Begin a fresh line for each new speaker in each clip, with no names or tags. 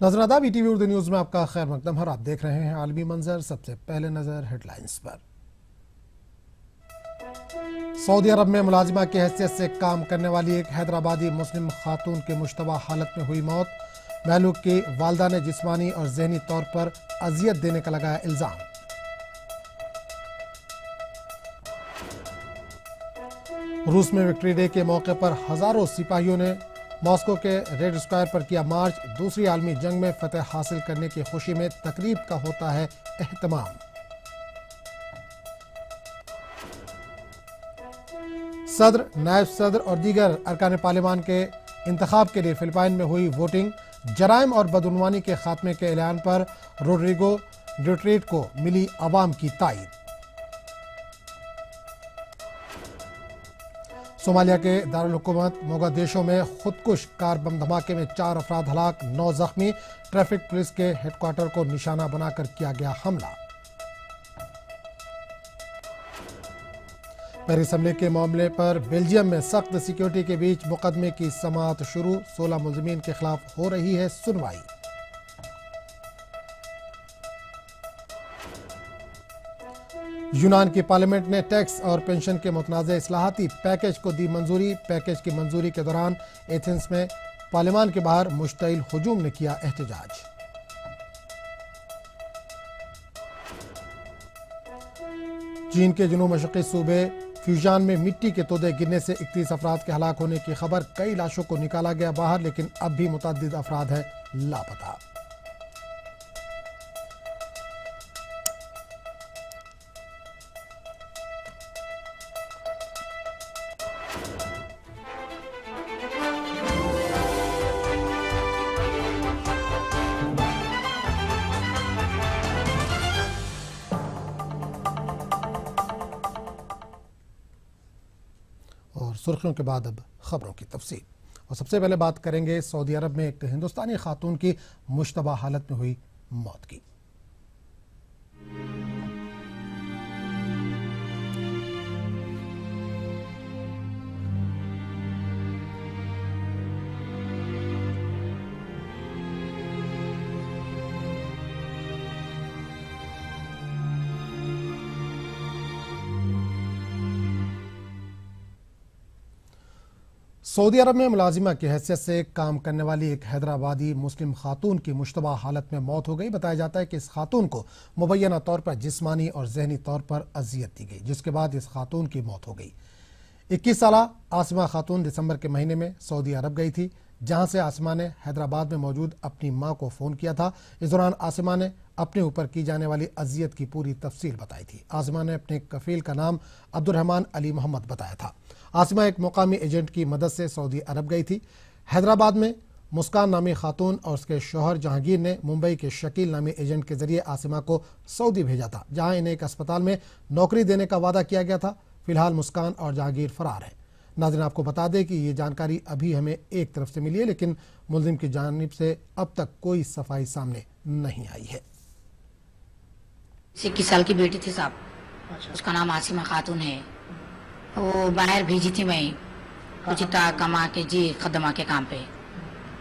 नजर BTV Urdu news में आपका खैर मकदम है। आप देख रहे हैं आलमी मंजर। सबसे पहले नजर हेडलाइंस पर। सऊदी अरब में मुलाजिमा की हैसियत से काम करने वाली एक हैदराबादी मुस्लिम खातून की मुश्तबा हालत में हुई मौत। महलूक की वालदा ने जिस्मानी और जहनी तौर पर अजियत देने का लगाया इल्जाम। रूस में विक्ट्री डे के मौके पर हजारों सिपाहियों ने मॉस्को के रेड स्क्वायर पर किया मार्च। दूसरी आलमी जंग में फतह हासिल करने की खुशी में तकरीब का होता है एहतमाम। सदर, नायब सदर और दीगर अरकान पार्लिमान के इंतखाब के लिए फिलिपाइन में हुई वोटिंग। जराइम और बदउनवानी के खात्मे के ऐलान पर रोड्रिगो ड्यूटेर्टे को मिली अवाम की ताईद। सोमालिया के दारुल हुकूमत मोगादिशो में खुदकुश कार बम धमाके में 4 अफराद हलाक, 9 जख्मी। ट्रैफिक पुलिस के हेडक्वार्टर को निशाना बनाकर किया गया हमला। पेरिस हमले के मामले पर बेल्जियम में सख्त सिक्योरिटी के बीच मुकदमे की समाअत शुरू। 16 मुलजिमीन के खिलाफ हो रही है सुनवाई। यूनान की पार्लियामेंट ने टैक्स और पेंशन के मुतनाज़ इस्लाहाती पैकेज को दी मंजूरी। पैकेज की मंजूरी के दौरान एथेंस में पार्लियामान के बाहर मुश्तइल हुजूम ने किया एहतजाज। चीन के जुनूब मशरक़ी सूबे फ्यूजान में मिट्टी के तोदे गिरने से 31 अफराद के हलाक होने की खबर। कई लाशों को निकाला गया बाहर, लेकिन अब भी मुतअद्दिद अफराद हैं लापता। और सुर्खियों के बाद अब खबरों की तफसील। और सबसे पहले बात करेंगे सऊदी अरब में एक हिंदुस्तानी खातून की मुश्तबा हालत में हुई मौत की। सऊदी अरब में मुलाजिमा की हैसियत से काम करने वाली एक हैदराबादी मुस्लिम खातून की मुश्तबा हालत में मौत हो गई। बताया जाता है कि इस खातून को मुबैना तौर पर जिस्मानी और जहनी तौर पर अजियत दी गई, जिसके बाद इस खातून की मौत हो गई। 21 साला आसिमा खातून दिसंबर के महीने में सऊदी अरब गई थी, जहां से आसिमा ने हैदराबाद में मौजूद अपनी मां को फ़ोन किया था। इस दौरान आसिमा ने अपने ऊपर की जाने वाली अजियत की पूरी तफसील बताई थी। आसिमा ने अपने कफील का नाम अब्दुर्रहमान अली मोहम्मद बताया था। आसिमा एक मुकामी एजेंट की मदद से सऊदी अरब गई थी। हैदराबाद में मुस्कान नामी खातून और उसके शौहर जहांगीर ने मुंबई के शकील नामी एजेंट के जरिए आसिमा को सऊदी भेजा था, जहां इन्हें एक अस्पताल में नौकरी देने का वादा किया गया था। फिलहाल मुस्कान और जहांगीर फरार है। नाज़रीन, आपको बता दें कि ये जानकारी अभी हमें एक तरफ से मिली है, लेकिन मुल्जिम की जानिब से अब तक कोई सफाई सामने नहीं आई है।
21 साल की बेटी थी साहब, उसका नाम आसिमा खातून है। वो बाहर भेजी थी मैं कुछ कमा के जी खदमा के काम पे।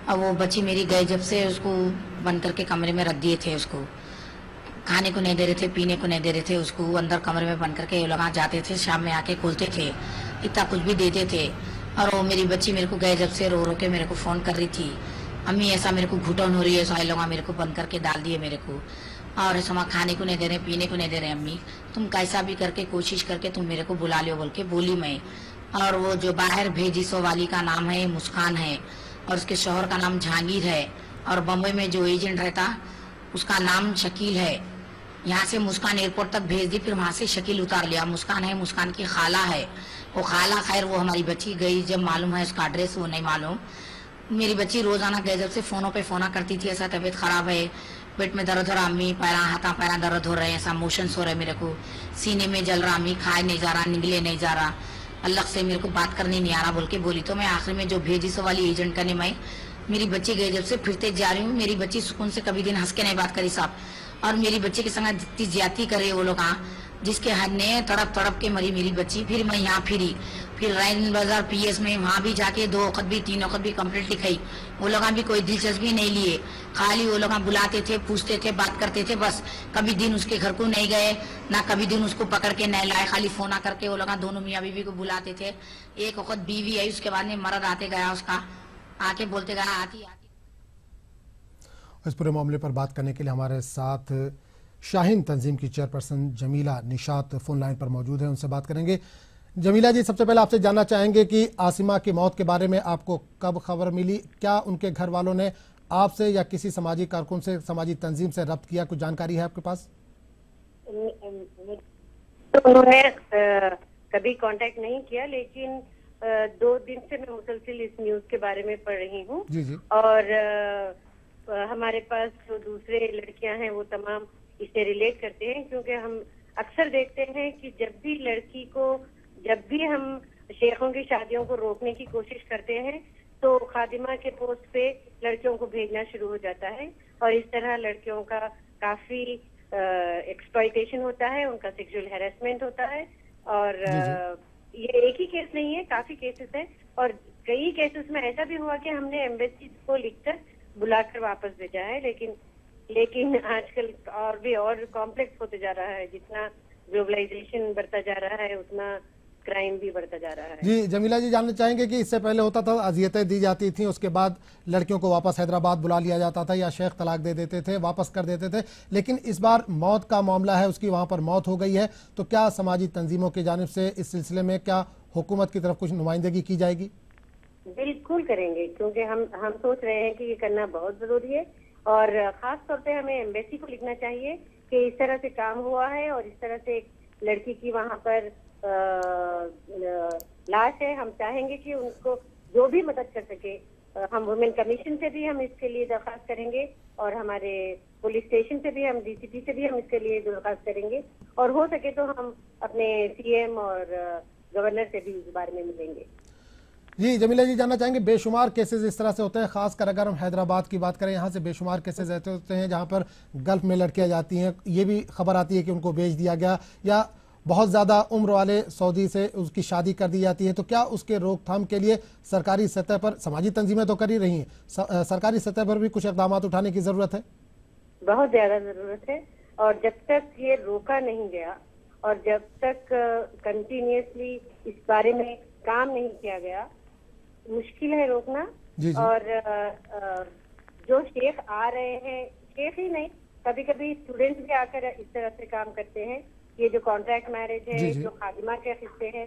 अब वो बच्ची मेरी गए जब से उसको बंद करके कमरे में रख दिए थे। उसको खाने को नहीं दे रहे थे, पीने को नहीं दे रहे थे। उसको अंदर कमरे में बंद करके लोग जाते थे, शाम में आके खोलते थे, इतना कुछ भी देते थे। और वो मेरी बच्ची मेरे को गए जब से रो रो के मेरे को फ़ोन कर रही थी, अम्मी ऐसा मेरे को घुटन हो रही है, सारे लोग मेरे को बंद करके डाल दिए मेरे को, और ऐसा खाने को नहीं दे रहे, पीने को नहीं दे रहे। अम्मी तुम कैसा भी करके कोशिश करके तुम मेरे को बुला लियो बोल के बोली मैं। और वो जो बाहर भेजी सो वाली का नाम है मुस्कान है, और उसके शौहर का नाम जहांगीर है, और बम्बई में जो एजेंट रहता उसका नाम शकील है। यहाँ से मुस्कान एयरपोर्ट तक भेज दी, फिर वहाँ से शकील उतार लिया। मुस्कान है, मुस्कान की खाला है। वो खाला खैर वो हमारी बच्ची गई जब मालूम है, उसका एड्रेस वो नहीं मालूम। मेरी बच्ची रोजाना गए जब से फ़ोनों पे फ़ोना करती थी, ऐसा तबीयत ख़राब है, पेट में दर्द हो रहा, अम्मी पैरा हाथा पैरा दर्द हो रहे हैं, ऐसा मोशंस हो रहे मेरे को, सीने में जल रहा, अम्मी खाए नहीं जा रहा, निगले नहीं जा रहा, अल्लाह से मेरे को बात करनी नहीं आ रहा बोल के बोली। तो मैं आखिर में जो भेजी सो वाली एजेंट करने मैं मेरी बच्ची गई जब से फिरते जा रही हूँ। मेरी बच्ची सुकून से कभी दिन हंस के नहीं बात करी साहब, और मेरी बच्ची के संग जितनी ज्यादती करे वो लोग, जिसके हद ने तड़प तड़प के मरी मेरी बच्ची। फिर मैं यहाँ फिरी, फिर राइन बाजार पीएस में वहाँ भी जाके 2 वक्त भी 3 वक्त भी कंप्लेंट लिखाई। वो लोग भी कोई दिलचस्पी नहीं लिए, खाली वो लोग बुलाते थे, पूछते थे, बात करते थे, बस कभी दिन उसके घर को नहीं गए ना, कभी दिन उसको पकड़ के नहीं लाए, खाली फोन करके वो लोग दोनों मियाँ बीवी को बुलाते थे। एक वक्त बीवी आई, उसके बाद में मर्द आते गया, उसका आके बोलते गया आती आती।
इस पूरे मामले पर बात करने के लिए हमारे साथ शाहीन तंजीम की chairperson Jamila Nishat phone line पर मौजूद है, उनसे बात करेंगे। जमीला जी, सबसे पहले आपसे जानना चाहेंगे कि आसिमा की मौत के बारे में आपको कब खबर मिली? क्या उनके घर वालों ने आपसे या किसी समाजी कारकुन से, समाजी तंजीम से रब्त किया? कुछ जानकारी है आपके पास?
तो उन्होंने कभी कांटेक्ट नहीं किया, लेकिन 2 दिन से मैं मुसलसल इस न्यूज के बारे में पढ़ रही हूँ।
जी जी।
और हमारे पास जो दूसरे लड़कियां हैं वो तमाम इससे रिलेट करते हैं, क्योंकि हम अक्सर देखते हैं कि जब भी हम शेखों की शादियों को रोकने की कोशिश करते हैं तो खादिमा के पोस्ट पे लड़कियों को भेजना शुरू हो जाता है, और इस तरह लड़कियों का काफी एक्सप्लॉयटेशन होता है, उनका सेक्सुअल हैरेसमेंट होता है। और ये एक ही केस नहीं है, काफी केसेस हैं, और कई केसेस में ऐसा भी हुआ कि हमने एम्बेसी को लिखकर बुलाकर वापस भेजा है। लेकिन आजकल और कॉम्प्लेक्स होते जा रहा है, जितना ग्लोबलाइजेशन बढ़ता जा रहा है उतना क्राइम भी बढ़ता जा रहा है।
जी जमीला जी, जानना चाहेंगे कि इससे पहले होता था अजियतें दी जाती थी, उसके बाद लड़कियों को वापस हैदराबाद बुला लिया जाता था या शेख तलाक दे देते थे, वापस कर देते थे, लेकिन इस बार मौत का मामला है, उसकी वहां पर मौत हो गई है, तो क्या समाजी तंजीमों की जानिब से इस सिलसिले में क्या हुकूमत की तरफ कुछ नुमाइंदगी की जाएगी?
बिल्कुल करेंगे, क्योंकि हम सोच रहे हैं कि ये करना बहुत जरूरी है, और खास तौर पे हमें एम्बेसी को लिखना चाहिए कि इस तरह से काम हुआ है और इस तरह से एक लड़की की वहां पर लाश है। हम चाहेंगे कि उनको जो भी मदद कर सके, हम वुमेन कमीशन से भी हम इसके लिए दरख्वास्त करेंगे, और हमारे पुलिस स्टेशन से भी, हम डीसीपी से भी हम इसके लिए दरख्वास्त करेंगे, और हो सके तो हम अपने सीएम और गवर्नर से भी इस बारे में मिलेंगे।
जी जमीला जी, जानना चाहेंगे, बेशुमार केसेस इस तरह से होते हैं, खासकर अगर हम हैदराबाद की बात करें, यहाँ से बेशुमार केसेस ऐसे होते हैं जहाँ पर गल्फ में लड़कियाँ जाती हैं, ये भी खबर आती है कि उनको बेच दिया गया, या बहुत ज़्यादा उम्र वाले सऊदी से उसकी शादी कर दी जाती है। तो क्या उसके रोकथाम के लिए सरकारी सतह पर, समाजी तंजीमें तो कर ही रही हैं, सरकारी सतह पर भी कुछ इक़दाम उठाने की ज़रूरत है?
बहुत ज़्यादा ज़रूरत है, और जब तक ये रोका नहीं गया और जब तक कंटिन्यूसली इस बारे में काम नहीं किया गया, मुश्किल है रोकना।
जी जी।
और जो शेख आ रहे हैं, शेख ही नहीं, कभी कभी स्टूडेंट्स भी आकर इस तरह से काम करते हैं। ये जो कॉन्ट्रैक्ट मैरिज है,
जी जी।
जो खादिमा के हिस्से हैं,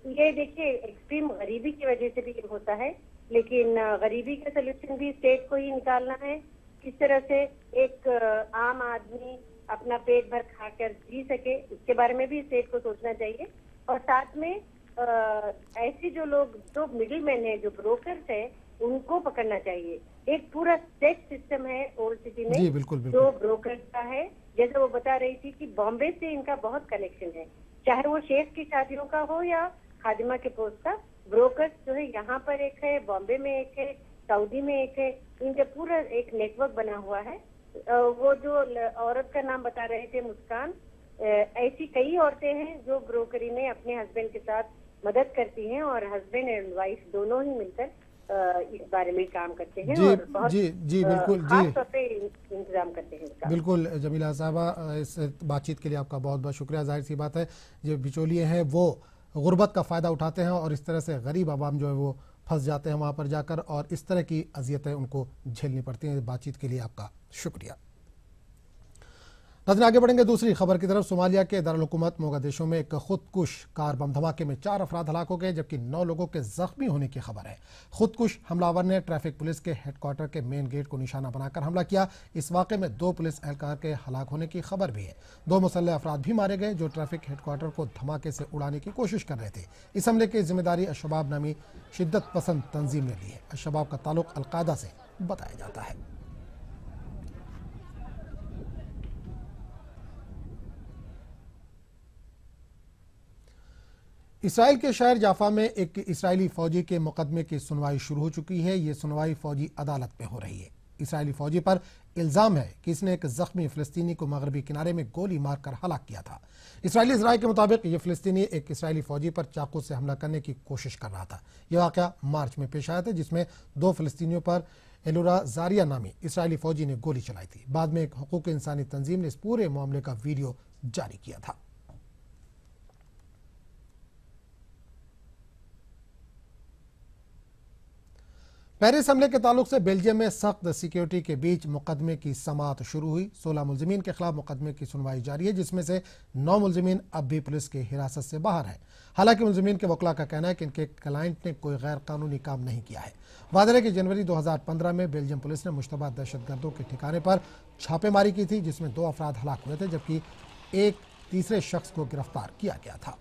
ये देखिए एक्सट्रीम गरीबी की वजह से भी होता है, लेकिन गरीबी का सोल्यूशन भी स्टेट को ही निकालना है। किस तरह से एक आम आदमी अपना पेट भर खाकर जी सके, इसके बारे में भी स्टेट को सोचना चाहिए। और साथ में ऐसे जो लोग, जो मिडिल मैन है, जो ब्रोकर्स है, उनको पकड़ना चाहिए। एक पूरा सेट सिस्टम है ओल्ड सिटी में।
जी बिल्कुल बिल्कुल।
जो ब्रोकर्स का है, जैसे वो बता रही थी कि बॉम्बे से इनका बहुत कनेक्शन है, चाहे वो शेख की शादियों का हो या खादिमा के पोस्ट का। ब्रोकर्स जो है यहाँ पर एक है, बॉम्बे में एक है, सऊदी में एक है, इनका पूरा एक नेटवर्क बना हुआ है। वो जो औरत का नाम बता रहे थे, मुस्कान, ऐसी कई औरतें हैं जो ब्रोकरी में अपने हस्बैंड के साथ मदद करती हैं, और हस्बैंड एंड वाइफ दोनों ही मिलकर इस बारे में काम करते हैं।
जी
और बहुत
जी जी बिल्कुल जी,
खास तौर पे इंतजाम करते हैं इसका।
बिल्कुल जमीला साहबा, इस बातचीत के लिए आपका बहुत बहुत शुक्रिया। जाहिर सी बात है, जो बिचौलिए हैं वो गुर्बत का फ़ायदा उठाते हैं और इस तरह से गरीब आवाम जो है वो फंस जाते हैं वहाँ पर जाकर, और इस तरह की अजियतें उनको झेलनी पड़ती हैं। बातचीत के लिए आपका शुक्रिया। नजर आगे बढ़ेंगे दूसरी खबर की तरफ। सोमालिया के दारुल-हुकूमत मोगादिशु में एक खुदकुश कार बम धमाके में 4 अफराद हलाक हो गए, जबकि 9 लोगों के जख्मी होने की खबर है। खुदकुश हमलावर ने ट्रैफिक पुलिस के हेडक्वार्टर के मेन गेट को निशाना बनाकर हमला किया। इस वाक़े में 2 पुलिस एहलकार के हलाक होने की खबर भी है। 2 मुसल्लह अफराद भी मारे गए जो ट्रैफिक हेडक्वार्टर को धमाके से उड़ाने की कोशिश कर रहे थे। इस हमले की जिम्मेदारी अशबाब नामी शिद्दत पसंद तंजीम ने ली है। अशबाब का ताल्लुक अलकायदा से बताया जाता है। इसराइल के शहर जाफा में एक इसराइली फौजी के मुकदमे की सुनवाई शुरू हो चुकी है। ये सुनवाई फौजी अदालत में हो रही है। इसराइली फौजी पर इल्जाम है कि इसने एक जख्मी फिलिस्तीनी को मगरबी किनारे में गोली मारकर हलाक किया था। इसराइली ज़राए के मुताबिक ये फिलिस्तीनी एक इसराइली फौजी पर चाकू से हमला करने की कोशिश कर रहा था। यह वाक़या मार्च में पेश आया था, जिसमें 2 फिलिस्तीनियों पर एलुरा जारिया नामी इसराइली फौजी ने गोली चलाई थी। बाद में एक हकूक़ इंसानी तंजीम ने इस पूरे मामले का वीडियो जारी किया था। पेरिस हमले के ताल्लुक से बेल्जियम में सख्त सिक्योरिटी के बीच मुकदमे की समाअत शुरू हुई। 16 मुलजिमीन के खिलाफ मुकदमे की सुनवाई जारी है, जिसमें से 9 मुलजिमीन अब भी पुलिस की हिरासत से बाहर है। हालांकि मुलजिमीन के वकला का कहना है कि इनके क्लाइंट ने कोई गैर कानूनी काम नहीं किया है। वाज़ेह है कि जनवरी 2015 में बेल्जियम पुलिस ने मुश्तबा दहशतगर्दों के ठिकाने पर छापेमारी की थी, जिसमें 2 अफराद हलाक हुए थे, जबकि एक तीसरे शख्स को गिरफ्तार किया गया था।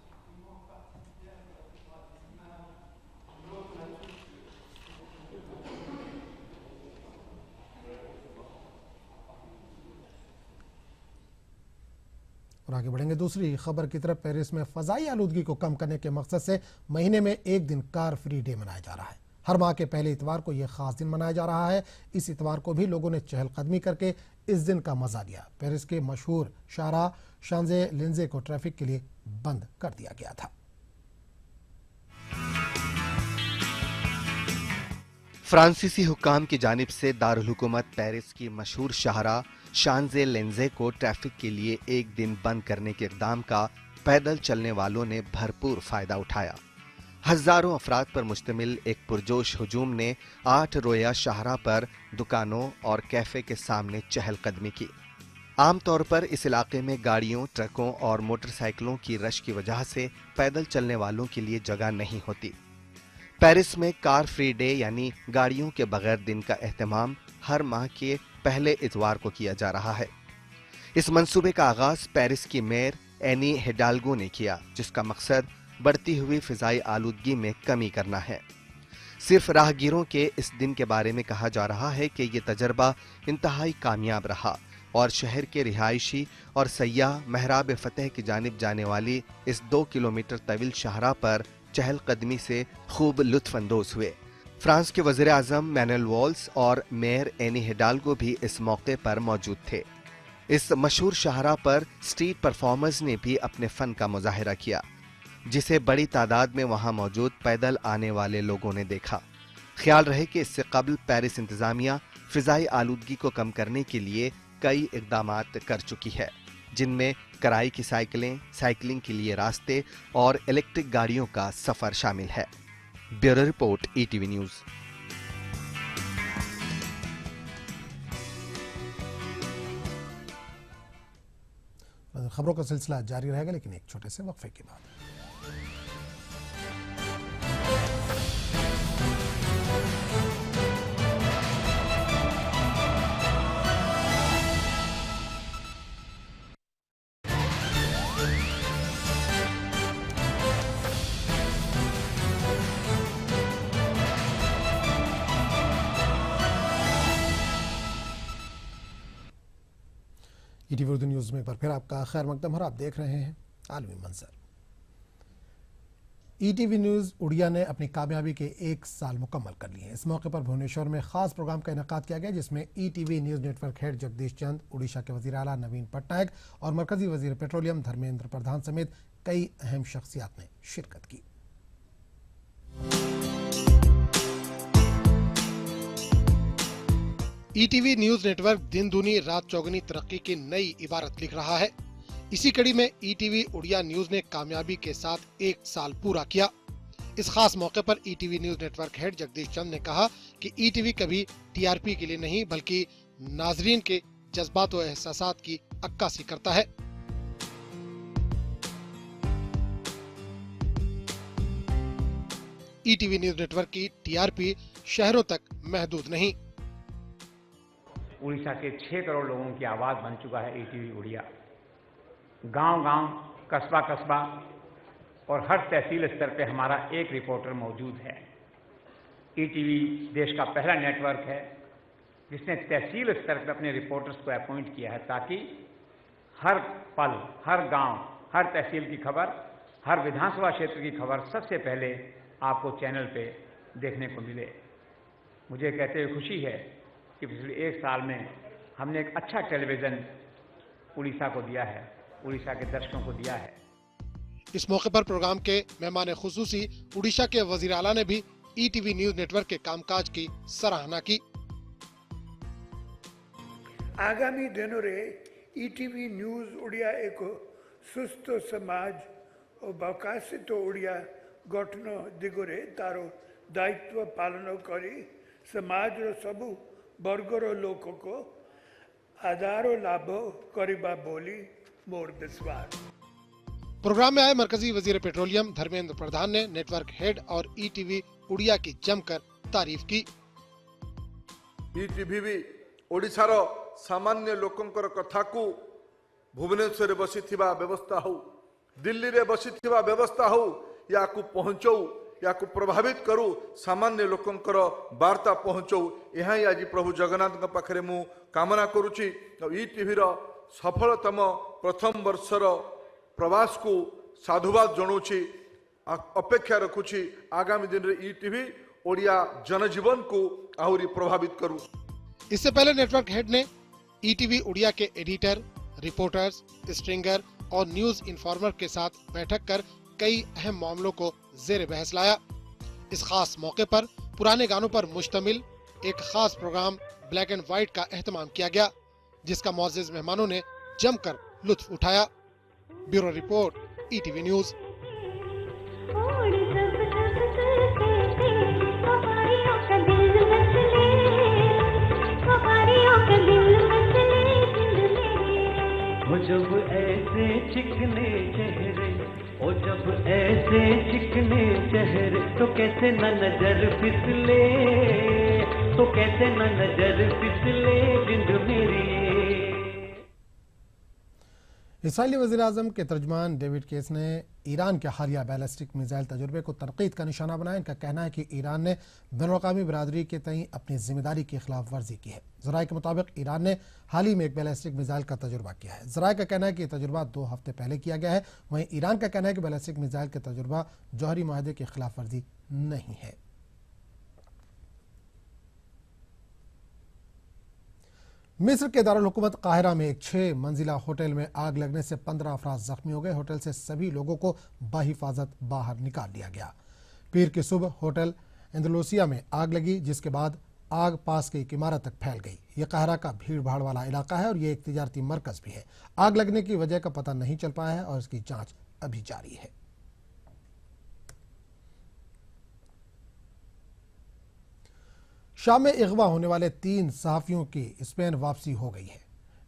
और आगे बढ़ेंगे दूसरी खबर की तरफ। पेरिस में फ़ज़ाई आलूदगी को कम करने के मकसद से महीने में एक दिन कार फ्री डे मनाया जा रहा है। हर माह के पहले इतवार को यह खास दिन मनाया जा रहा है। इस इतवार को भी लोगों ने चहलकदमी करके इस दिन का मजा लिया। पेरिस के मशहूर शाहरा शांजे लिंजे को ट्रैफिक के लिए बंद कर दिया गया था।
फ्रांसीसी हुक्काम की जानिब से दारुल हुकूमत पेरिस की मशहूर शाहरा शांजे लेंजे को ट्रैफिक के लिए एक दिन बंद करने के इक़दाम का पैदल चलने वालों ने भरपूर फायदा उठाया। हजारों अफराद पर मुश्तमिल एक पुरजोश हुजूम ने 8 रोया शाहरा पर दुकानों और कैफे के सामने चहलकदमी की। आमतौर पर इस इलाके में गाड़ियों, ट्रकों और मोटरसाइकिलों की रश की वजह से पैदल चलने वालों के लिए जगह नहीं होती। पेरिस में कार फ्री डे यानी गाड़ियों के बगैर दिन का एहतमाम हर माह के पहले इतवार को किया जा रहा है। इस मंसूबे का आगाज पेरिस की मेयर एनी हिडाल्गो ने किया, जिसका मकसद बढ़ती हुई फिजाई आलूदगी में कमी करना है। सिर्फ राहगीरों के इस दिन के बारे में कहा जा रहा है कि यह तजर्बा इंतहाई कामयाब रहा और शहर के रिहायशी और सयाह महराब फतेह की जानिब जाने वाली इस 2 किलोमीटर तवील शाहरा पर चहलकदमी से खूब लुत्फ अंदोज हुए। फ्रांस के वज़ीर आज़म मैनुएल वॉल्स और मेयर एनी हिडाल्गो भी इस मौके पर मौजूद थे। इस मशहूर शाहरा पर स्ट्रीट परफॉर्मर्स ने भी अपने फन का मुजाहिरा किया, जिसे बड़ी तादाद में वहां मौजूद पैदल आने वाले लोगों ने देखा। ख्याल रहे कि इससे कबल पेरिस इंतजामिया फिजाई आलूदगी को कम करने के लिए कई इक़दामात कर चुकी है, जिनमें किराए की साइकिलें, साइकिलिंग के लिए रास्ते और इलेक्ट्रिक गाड़ियों का सफर शामिल है। Bureau report, ETV news.
खबरों का सिलसिला जारी रहेगा, लेकिन एक छोटे से वक्फे के बाद। ईटीवी उर्दू न्यूज़ में एक बार फिर आपका खैर मकदम और आप देख रहे हैं आलमी मंजर। ईटीवी न्यूज़ उड़िया ने अपनी कामयाबी के 1 साल मुकम्मल कर लिए हैं। इस मौके पर भुवनेश्वर में खास प्रोग्राम का इनेकाद किया गया, जिसमें ETV news network head Jagdish Chand, Orissa के वज़ीर आला नवीन पटनायक और मरकजी वज़ीर पेट्रोलियम धर्मेंद्र प्रधान समेत कई अहम शख्सियात ने शिरकत की। ईटीवी न्यूज़ नेटवर्क दिन दूनी रात चौगुनी तरक्की की नई इबारत लिख रहा है। इसी कड़ी में ईटीवी उड़िया न्यूज़ ने कामयाबी के साथ 1 साल पूरा किया। इस खास मौके पर ETV news network head Jagdish Chand ने कहा कि ईटीवी कभी टीआरपी के लिए नहीं, बल्कि नाजरीन के जज्बात और एहसासात की अक्कासी करता है। ईटीवी न्यूज़ नेटवर्क की टीआरपी शहरों तक महदूद नहीं।
उड़ीसा के 6 करोड़ लोगों की आवाज़ बन चुका है ईटीवी उड़िया। गांव-गांव, कस्बा-कस्बा और हर तहसील स्तर पे हमारा एक रिपोर्टर मौजूद है। ईटीवी देश का पहला नेटवर्क है जिसने तहसील स्तर पर अपने रिपोर्टर्स को अपॉइंट किया है, ताकि हर पल, हर गांव, हर तहसील की खबर, हर विधानसभा क्षेत्र की खबर सबसे पहले आपको चैनल पे देखने को मिले। मुझे कहते हुए खुशी है कि पिछले एक साल में हमने एक अच्छा टेलीविज़न उड़ीसा को दिया है, उड़ीसा के दर्शकों को दिया है।
इस मौके पर प्रोग्राम के मेहमान खुसूसी उड़ीसा के वजीर आला ने भी ईटीवी न्यूज नेटवर्क के कामकाज की सराहना की।
आगामी दिनों रे ईटीवी न्यूज ओडिया एक सुस्थ समाज और विकसित ओडिया गठन दिगरे तारो दायित्व पालन करी समाज रो सबु वर्गर लोक को आधार लाभ करिबा बोली मोर विश्वास।
प्रोग्राम में आए मरकजी वजीर पेट्रोलियम धर्मेंद्र प्रधान ने नेटवर्क हेड और ईटीवी उड़िया की जमकर तारीफ की।
ईटीवी भी ओडिशार सामान्य लोकंकर कथा को भुवनेश्वर बसिथिबा व्यवस्था हो, दिल्ली रे बसिथिबा व्यवस्था हो, या को पहुंचौ, या को प्रभावित करू, सामान्य लोकंकर वार्ता पहुंचौ। यहाँ आज प्रभु जगन्नाथ पाखरे मु कामना करुची। ईटीवी रो सफलतम प्रथम वर्षर प्रवास को साधुवाद जनाऊँगी, अपेक्षा रखुची आगामी दिन में ईटीवी ओडिया जनजीवन को आहुरी प्रभावित करू।
इससे पहले नेटवर्क हेड ने ईटीवी उड़िया के एडिटर, रिपोर्टर्स, स्ट्रिंगर और न्यूज इन्फॉर्मर के साथ बैठक कर कई अहम मामलों को जेर बहस लाया। इस खास मौके पर पुराने गानों पर मुश्तमिल एक खास प्रोग्राम ब्लैक एंड व्हाइट का एहतमाम किया गया, जिसका मुअज़्ज़िज़ मेहमानों ने जमकर लुत्फ उठाया। Bureau report, ETV news.
वो जब ऐसे चिकने चेहरे, ओ जब ऐसे चिकने चेहरे, तो कैसे न नजर फिसले, तो कैसे न नजर फिसले जिंद मेरी।
इसराइली वज़ीर-ए-आज़म के तर्जुमान डेविड केस ने ईरान के हालिया बैलिस्टिक मिसाइल तजुर्बे को तनकीद का निशाना बनाया। इनका कहना है कि ईरान ने बैनुल-अक़वामी बिरादरी के तई अपनी जिम्मेदारी की खिलाफ वर्जी की है। ज़राए के मुताबिक ईरान ने हाल ही में एक बैलिस्टिक मिसाइल का तजुर्बा किया है। ज़राए का कहना है कि यह तजुर्बा 2 हफ्ते पहले किया गया है। वहीं ईरान का कहना है कि बैलिस्टिक मिसाइल का तजुर्बा जौहरी माहदे की खिलाफ वर्जी नहीं है। मिस्र के दारुल हुकूमत काहिरा में एक 6 मंजिला होटल में आग लगने से 15 अफराद जख्मी हो गए। होटल से सभी लोगों को बाहिफाजत बाहर निकाल लिया गया। पीर की सुबह होटल एंदलूसिया में आग लगी, जिसके बाद आग पास की एक इमारत तक फैल गई। यह काहिरा का भीड़ भाड़ वाला इलाका है और यह एक तिजारती मरकज भी है। आग लगने की वजह का पता नहीं चल पाया है और इसकी जांच अभी जारी है। शाम में अगवा होने वाले 3 सहाफियों की स्पेन वापसी हो गई है।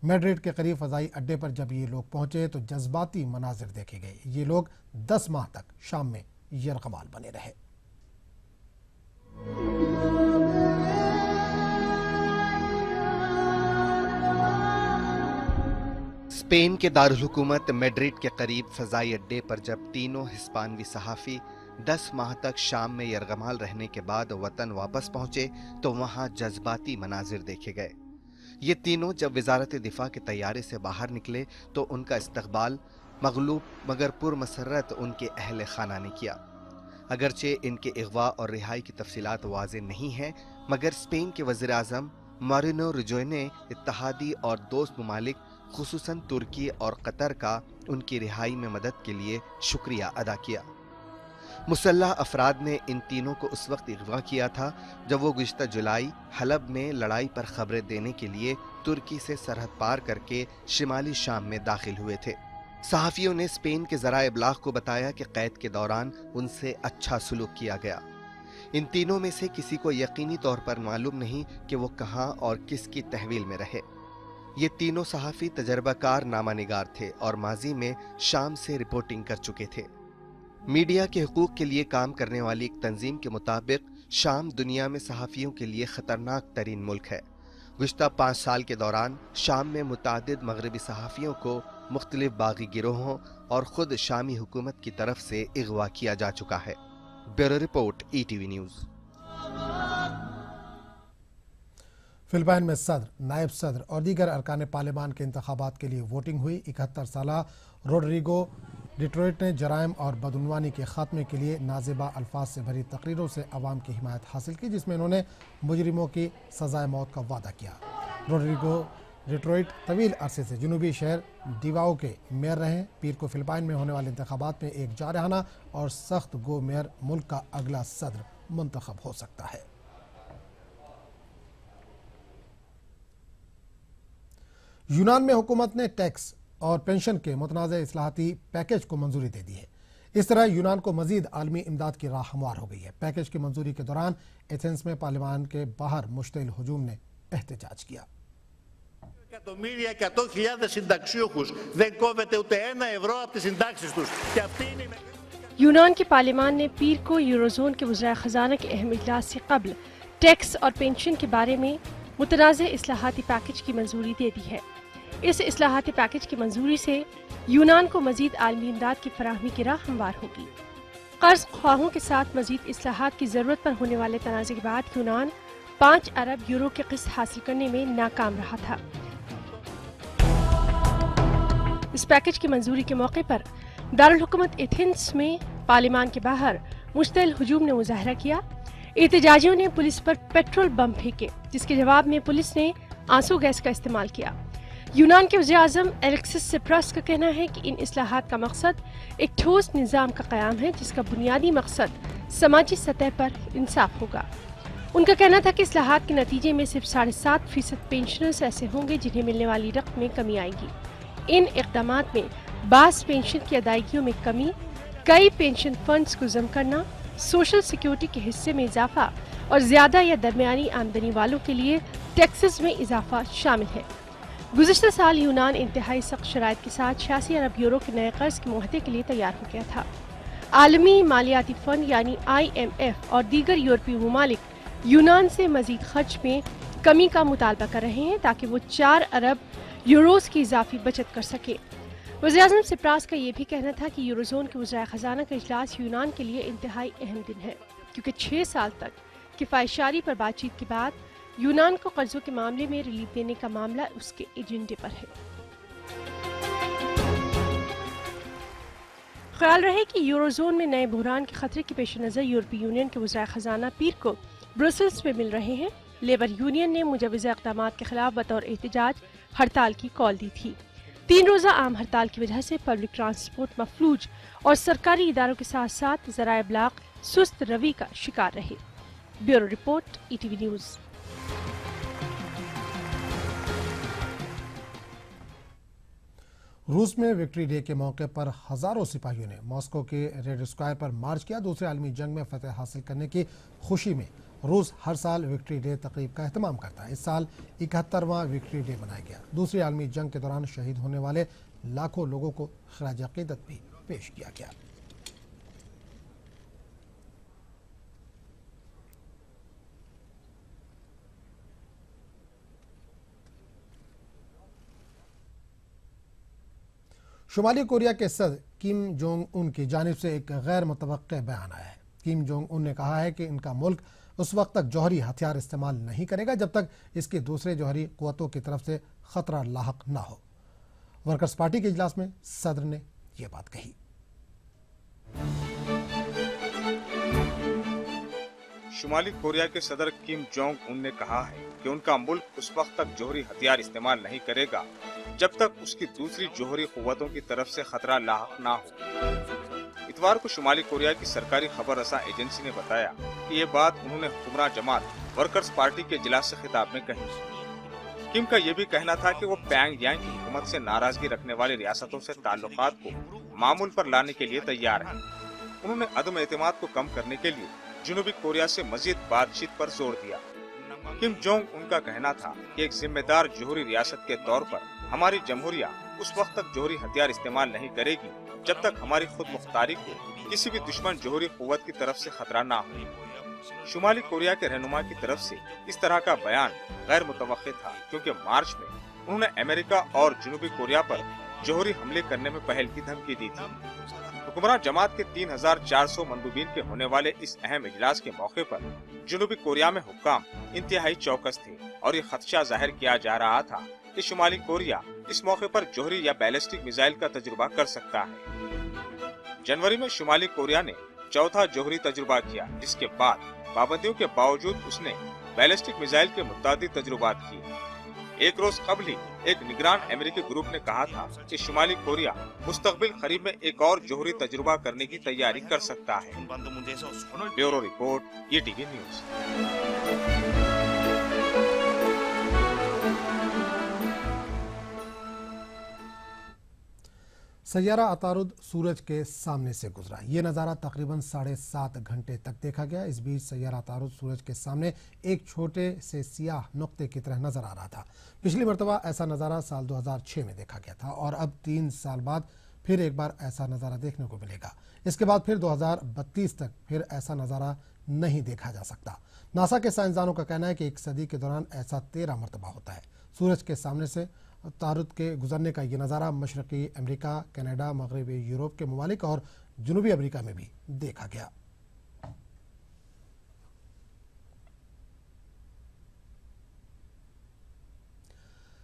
मैड्रिड के करीब फजाई अड्डे पर जब ये लोग पहुंचे तो जज्बाती मनाजिर देखे गए। ये लोग 10 माह तक शाम में यरगमाल बने रहे।
स्पेन के दारुल हुकूमत मैड्रिड के करीब फजाई अड्डे पर जब तीनों हिस्पानवी सहाफ़ी 10 माह तक शाम में यरगमाल रहने के बाद वतन वापस पहुंचे तो वहां जज्बाती मनाजिर देखे गए। ये तीनों जब वजारत दिफा के तैयारे से बाहर निकले तो उनका इस्तकबाल मगलूब मगर पुरमसरत उनके अहले खाना ने किया। अगरचे इनके अगवा और रिहाई की तफसीलात वाज़ेह नहीं हैं, मगर स्पेन के वज़ीर आज़म मारिनो रजोय ने इत्तहादी और दोस्त ममालिक खुसूसन तुर्की और कतर का उनकी रिहाई में मदद के लिए शुक्रिया अदा किया। मुसल्लह अफराद ने इन तीनों को उस वक्त अगवा किया था जब वो गुज़िश्ता जुलाई हलब में लड़ाई पर खबरें देने के लिए तुर्की से सरहद पार करके शिमाली शाम में दाखिल हुए थे। सहाफ़ियों ने स्पेन के ज़राए इब्लाग को बताया कि क़ैद के दौरान उनसे अच्छा सलूक किया गया। इन तीनों में से किसी को यकीनी तौर पर मालूम नहीं कि वो कहाँ और किसकी तहवील में रहे। ये तीनों सहाफ़ी तजर्बाकार नामानिगार थे और माजी में शाम से रिपोर्टिंग कर चुके थे। मीडिया के हुकूक के लिए काम करने वाली एक तंजीम के मुताबिक शाम दुनिया में सहाफ़ियों के लिए ख़तरनाक तरीन मुल्क है। गुज़िश्ता 5 साल के दौरान शाम में मुतादिद मगरबी सहाफ़ियों को मुख्तलिफ बागी गिरोहों और ख़ुद शामी हुकूमत की तरफ से अगवा किया जा चुका है। Bureau report, ETV news.
Philippine में सदर, नायब सदर और दीगर अरकान पार्लियामान के इंतखाबात के लिए वोटिंग हुई। 71 साला रोड्रिगो डिट्रॉइट ने जराइम और बदउनवानी के खात्मे के लिए नाजेबा अल्फाज से भरी तकरीरों से अवाम की हिमायत हासिल की, जिसमें उन्होंने मुजरिमों की सजाए मौत का वादा किया। रोड्रिगो डिट्रॉइट तवील अरसे से जनूबी शहर डिवाओ के मेयर रहे। पीर को फिलिपाइन में होने वाले इंतखाबात में एक जारहाना और सख्त गो मेयर मुल्क का अगला सदर मुंतखब हो सकता है। यूनान में हुकूमत ने टैक्स और पेंशन के मुतनाज़ इस्लाहाती पैकेज को मंजूरी दे दी है। इस तरह यूनान को मजीद आलमी इमदाद की राह हमवार हो गई है। पैकेज की मंजूरी के दौरान एथेंस में पार्लियामान के बाहर मुश्तिल हुजूम ने एहतजाज किया।
Εκατομμύρια, 100.000 συνταξιούχους. Δεν κόβεται ούτε €1 από τις συντάξεις τους. Και αυτή είναι η μεγάλη...
यूनान के पार्लियामान ने पीर को यूरोजोन के वज़ीर ख़जाना के अहम इजलास से कबल टैक्स और पेंशन के बारे में मुतनाज़ इस्लाहाती पैकेज की मंजूरी दे दी है। इस इस्लाहाती पैकेज की मंजूरी से यूनान को मजीद आलमी इमदाद की फराहमी की राह हमवार होगी। कर्ज ख्वाहों के साथ मजीद इस्लाहात की ज़रूरत पर होने वाले तनाज़े के बाद यूनान 5 अरब यूरो की किस्त हासिल करने में नाकाम रहा था। इस पैकेज की मंजूरी के मौके पर दारुल हुकूमत एथेंस में पार्लियामान के बाहर मुश्तिल हुजूम ने मुजाहरा किया। एहतजाजियों ने पुलिस पर पेट्रोल बम फेंके, जिसके जवाब में पुलिस ने आंसू गैस का इस्तेमाल किया। यूनान के वज़ीर आज़म एलेक्सिस सिप्रास का कहना है कि इन इस्लाहात का मकसद एक ठोस निज़ाम का क़याम है, जिसका बुनियादी मकसद समाजी सतह पर इंसाफ होगा। उनका कहना था कि इस्लाहात के नतीजे में सिर्फ 7.5% पेंशनर्स ऐसे होंगे जिन्हें मिलने वाली रकम में कमी आएगी। इन इक़दामात में बास पेंशन की अदायगियों में कमी, कई पेंशन फंड्स को जम करना, सोशल सिक्योरिटी के हिस्से में इजाफा और ज़्यादा या दरमियानी आमदनी वालों के लिए टैक्सेस में इजाफा शामिल है। गुज़िश्ता साल यूनान इंतहाई सख्त शराइत के साथ 86 अरब यूरो के नए कर्ज के मुआहदे के लिए तैयार हो गया था। आलमी मालियाती फंड यानी IMF और दीगर यूरोपीय ममालिक यूनान से मजीद खर्च में कमी का मुतालबा कर रहे हैं ताकि वो 4 अरब यूरोस की इजाफी बचत कर सके। वज़ीर आज़म सिप्रास का ये भी कहना था कि यूरोजोन के वज़ीर ख़जाना का इजलास यूनान के लिए इंतहाई अहम दिन है, क्योंकि 6 साल तक किफ़ायतशारी पर बातचीत के बाद यूनान को कर्जों के मामले में रिलीफ देने का मामला उसके एजेंडे पर है। ख्याल रहे कि यूरोजोन में नए बहरान के खतरे के पेश नज़र यूरोपीय यूनियन के वज़ीर ख़जाना पीर को ब्रसल्स में मिल रहे हैं। लेबर यूनियन ने मुजवज़ा इक़दामात के खिलाफ बतौर एहतजाज हड़ताल की कॉल दी थी। 3 रोज़ा आम हड़ताल की वजह से पब्लिक ट्रांसपोर्ट मफलूज और सरकारी इदारों के साथ साथ ज़राए इब्लाग सुस्त रवि का शिकार रहे। Bureau report, ETV news.
रूस में विक्ट्री डे के मौके पर हजारों सिपाहियों ने मॉस्को के रेड स्क्वायर पर मार्च किया। दूसरे आलमी जंग में फतह हासिल करने की खुशी में रूस हर साल विक्ट्री डे तकरीब का एहतमाम करता है। इस साल 71वां विक्ट्री डे मनाया गया। दूसरी आलमी जंग के दौरान शहीद होने वाले लाखों लोगों को खराज अकीदत भी पेश किया गया। शुमाली कोरिया के सदर किम जोंग उन की जानिब से एक गैर मुतवक्के बयान आया है। किम जोंग उन ने कहा है कि इनका मुल्क उस वक्त तक जौहरी हथियार इस्तेमाल नहीं करेगा जब तक इसकी दूसरे जौहरी कुव्वतों की तरफ से खतरा लाहक न हो। वर्कर्स पार्टी के इजलास में सदर ने यह बात कही।
शुमाली कोरिया के सदर किम जोंग उन ने कहा है कि उनका मुल्क उस वक्त तक जौहरी हथियार इस्तेमाल नहीं करेगा जब तक उसकी दूसरी जौहरी कुव्वतों की तरफ से खतरा लाहक ना हो। इतवार को शुमाली कोरिया की सरकारी खबर रसा एजेंसी ने बताया कि ये बात उन्होंने हुक्मरान जमात वर्कर्स पार्टी के इजलास से खिताब में कही। किम का ये भी कहना था कि वो प्यांगयांग की हुकूमत से नाराजगी रखने वाली रियासतों से ताल्लुकात को मामूल पर लाने के लिए तैयार है। उन्होंने अदम एतमाद को कम करने के लिए जनूबी कोरिया से मजीद बातचीत पर जोर दिया। किम जोंग उनका कहना था कि एक जिम्मेदार जौहरी रियासत के तौर पर हमारी जमहूरिया उस वक्त तक जौहरी हथियार इस्तेमाल नहीं करेगी जब तक हमारी खुद मुख्तारी को किसी भी दुश्मन जौहरी कुव्वत की तरफ से खतरा ना हो। शुमाली कोरिया के रहनुमा की तरफ से इस तरह का बयान गैर मुतवक्के था, क्योंकि मार्च में उन्होंने अमेरिका और जनूबी कोरिया पर जौहरी हमले करने में पहल की धमकी दी थी। हुक्मरान जमात के 3400 मंदूबीन के होने वाले इस अहम इजलास के मौके पर जनूबी कोरिया में हुक्काम इंतहाई चौकस थे और ये खदशा जाहिर किया जा रहा था कि शुमाली कोरिया इस मौके पर जौहरी या बैलिस्टिक मिसाइल का तजुर्बा कर सकता है। जनवरी में शुमाली कोरिया ने चौथा जौहरी तजुर्बा किया, जिसके बाद पाबंदियों के बावजूद उसने बैलिस्टिक मिसाइल के मुतादिद तजुर्बात किए। एक रोज कबल ही एक निगरान अमेरिकी ग्रुप ने कहा था कि शुमाली कोरिया मुस्तकबिल करीब में एक और जौहरी तजुर्बा करने की तैयारी कर सकता है। Bureau report, ETV news.
सैयारा अतारुद सूरज के सामने से गुजरा। ये नज़ारा तकरीबन 7.5 घंटे तक देखा गया। इस बीच सैयारा अतारुद सूरज के सामने एक छोटे से सियाह नुक्ते की तरह नजर आ रहा था। पिछली मरतबा ऐसा नज़ारा साल 2006 में देखा गया था और अब 3 साल बाद फिर एक बार ऐसा नज़ारा देखने को मिलेगा। इसके बाद फिर 2032 तक फिर ऐसा नज़ारा नहीं देखा जा सकता। नासा के साइंसदानों का कहना है कि एक सदी के दौरान ऐसा 13 मरतबा होता है। सूरज के सामने से तारुद के गुजरने का ये नज़ारा मशरकी अमेरिका, कनाडा, मगरबी यूरोप के ममालिक और जनूबी अमेरिका में भी देखा गया।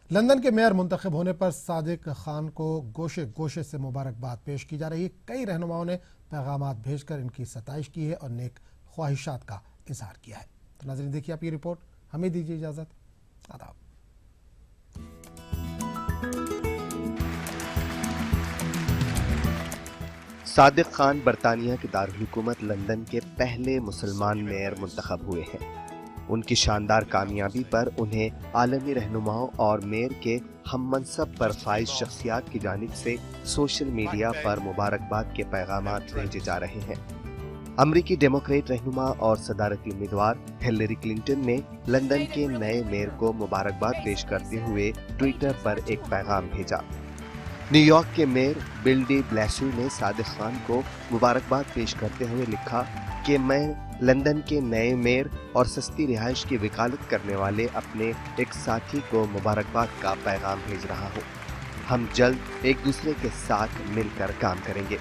लंदन के मेयर मुंतखब होने पर सादिक खान को गोशे गोशे से मुबारकबाद पेश की जा रही है। कई रहनुमाओं ने पैगामात भेजकर इनकी सताइश की है और नेक ख्वाहिशात का इजहार किया है। तो नाज़रीन, देखिए आप ये रिपोर्ट। हमें दीजिए इजाज़त। आदाब।
सादिक खान बरतानिया के दारुल-हुकूमत लंदन के पहले मुसलमान मेयर मुंतखब हुए हैं। उनकी शानदार कामयाबी पर उन्हें आलमी रहनुमाओं और मेयर के हम मनसब बरफाइज शख्सियात की जानिब से सोशल मीडिया पर मुबारकबाद के पैगामात भेजे जा रहे हैं। अमरीकी डेमोक्रेट रहनुमा और सदारती उम्मीदवार हिलरी क्लिंटन ने लंदन के नए मेयर को मुबारकबाद पेश करते हुए ट्विटर पर एक पैगाम भेजा। न्यूयॉर्क के मेयर बिल डी ब्लेसी ने सादिक खान को मुबारकबाद पेश करते हुए लिखा कि मैं लंदन के नए मेयर और सस्ती रिहाइश की वकालत करने वाले अपने एक साथी को मुबारकबाद का पैगाम भेज रहा हूँ। हम जल्द एक दूसरे के साथ मिलकर काम करेंगे।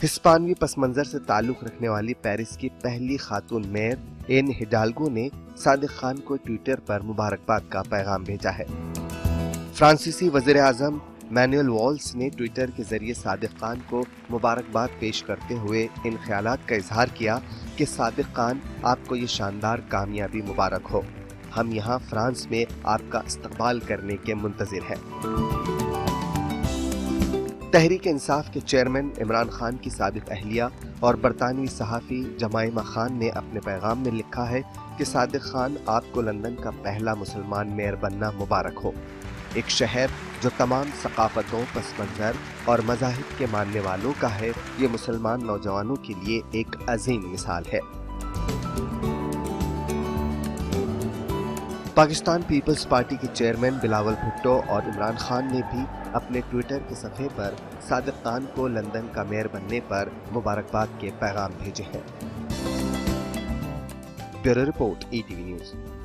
हिस्पानवी पसमंजर से ताल्लुक रखने वाली पेरिस की पहली खातून मेयर एन हिडाल्गो ने सादिक खान को ट्विटर पर मुबारकबाद का पैगाम भेजा है। फ्रांसीसी वज़ीर आज़म मैनुअल वॉल्स ने ट्विटर के जरिए सादिक खान को मुबारकबाद पेश करते हुए इन ख्यालात का इजहार किया कि सादिक खान, आपको ये शानदार कामयाबी मुबारक हो। हम यहाँ फ्रांस में आपका इस्तकबाल करने के मुंतज़िर हैं। तहरीक इंसाफ के चेयरमैन इमरान खान की साबिक अहलिया और बरतानवी सहाफ़ी जमाइमा खान ने अपने पैगाम में लिखा है कि सादिक खान, आपको लंदन का पहला मुसलमान मेयर बनना मुबारक हो। एक शहर जो तमाम सकाफतों, पस मंज़र और मज़ाहिब के मानने वालों का है, ये मुसलमान नौजवानों के लिए एक अजीम मिसाल है। पाकिस्तान पीपल्स पार्टी के चेयरमैन बिलावल भुट्टो और इमरान खान ने भी अपने ट्विटर के सफ़े पर सादिक खान को लंदन का मेयर बनने पर मुबारकबाद के पैगाम भेजे हैं। Bureau report, ETV news.